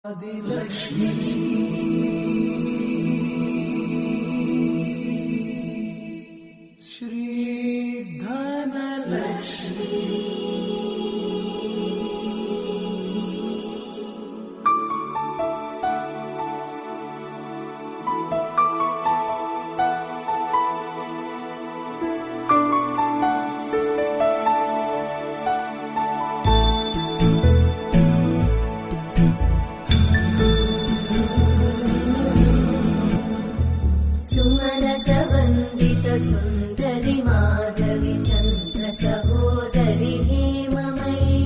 आदिलक्ष्मी श्री धनलक्ष्मी सुन्दरि माधवी चन्द्र सहोदरि हेममयी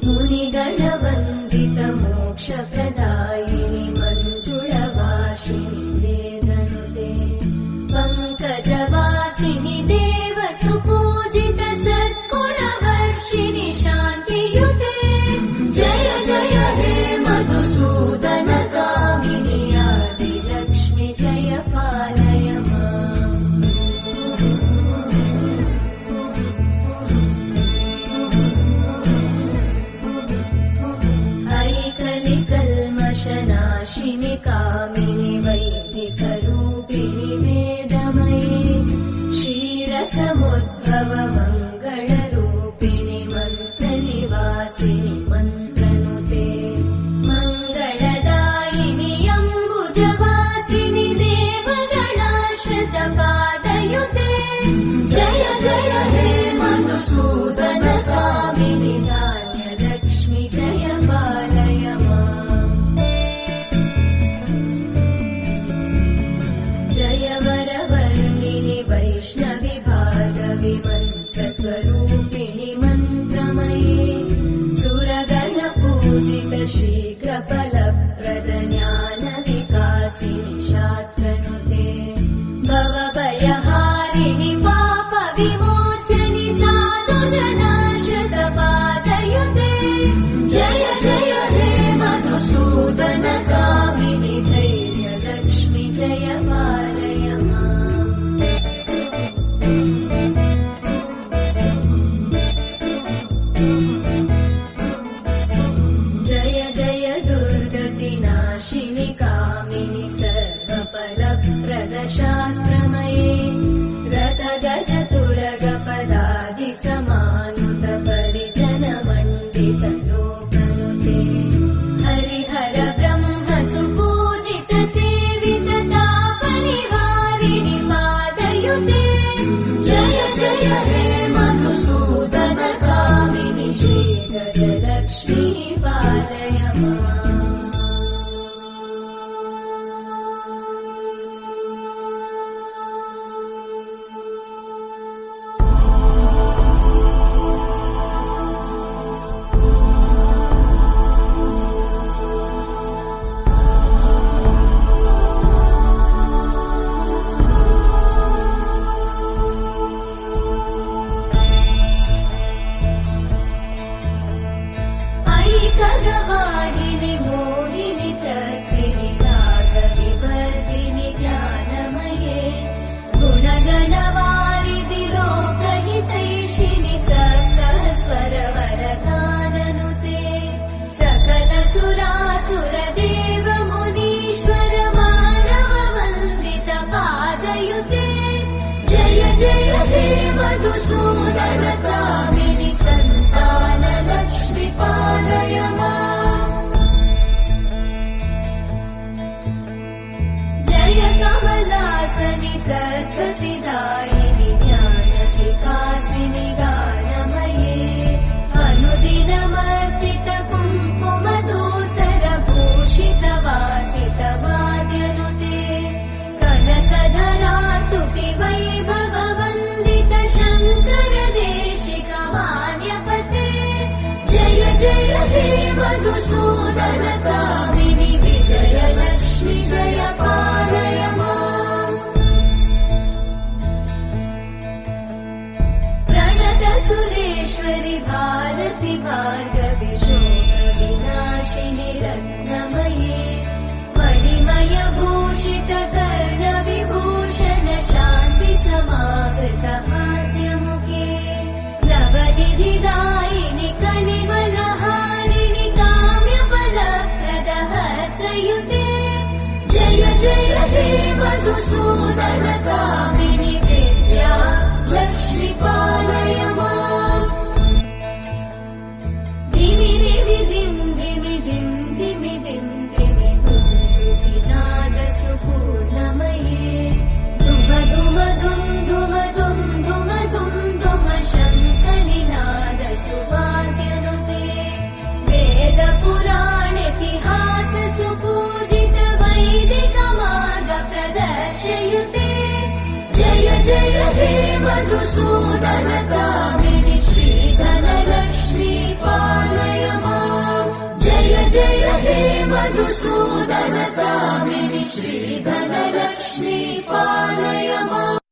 मुनिगणवन्दित मोक्षप्रदायिनि मञ्जुळवासिनि वेदनुते पङ्कजवासिनि देव सुपूजित सद्गुणवर्षिणि शान्तियुते जय जय हे मधुसूदन कामिनि आदिलक्ष्मि जय पालय नाशिनि कामिनि वैदिकरूपिणि वेदमये क्षीरसमुद्भव मङ्गलरूपिणि मन्त्रनिवासिनि मन्त्रनुते मङ्गलदायिनि अम्बुजवासिनि देवगणाश्रितपादयुते जय जय हे मधुसूदन कामिनि धान्यलक्ष्मि जय पालय वैष्णवि भागवि मन्त्रस्वरूपिणि मन्त्रमये सुरगणपूजित शीघ्रफलप्रद ज्ञानविकासिनि शास्त्रनुते भवभयहारिणि पापविमोचनि साधुजनाश्रितपादयुते जय जय हे मधुसूदन कामिनि धैर्यलक्ष्मि जय पालय कामिनि सर्वफलप्रदशास्त्रमये रतगजतुरगपदादि समानुत परिजनमण्डित लोकनुते हरिहर ब्रह्म सुपूजित सेवित तापनिवारिणि पादयुते जय जय हे मधुसूदन कामिनि श्रीगजलक्ष्मी पालय खगवाहिनि मोहिनि चक्रिणि रागविवर्धिनि ज्ञानमये गुणगणवारिधि लोकहितैषिणि सप्तस्वरवरगाननुते सकलसुरासुर देव मुनीश्वर मानव वन्दित पादयुते जय जय हे मधुसूदन कामिनि सन्तान लक्ष्मि पालय जय कमलासनि सद्गतिदायिनि ज्ञानविकासिनि गानमये अनुदिनमर्चित कुङ्कुमधूसर भूषित वासित वाद्यनुते कनकधरा स्तुति वैभव वन्दित शङ्कर देशिक मान्यपते जय जय हे मधुसूदन कामिनि विजयलक्ष्मि जय पालय प्रणत सुरेश्वरि भारति भार्गवि शोकविनाशिनि रत्नमये मणिमय भूषित कर्णविभूषण शान्ति समावृत हास्यमुखे नवनिधिदायिनि कलिवलहारिणि काम्यफलप्रद लोकयुते जय जय हे मधुसूदन कामिनि विद्या लक्ष्मी पालय माम् दिमि दिमि दिं दिमि दिं दिमि दिं दिमि दुन्दुभिनाद सुपूर्णमये धुम धुम धुम धुम धुम धुम धुम धुम शङ्खनिनाद सुवाद्यनुते वेद पुराणेतिहास सुपूजित वैदिक मार्ग प्रदर्शयुते जय जय हे मधुसूदन कामिनि श्रीधन लक्ष्मी पालय माम् जय जय हे मधुसूदन कामिनि श्रीधन लक्ष्मी पालय माम्।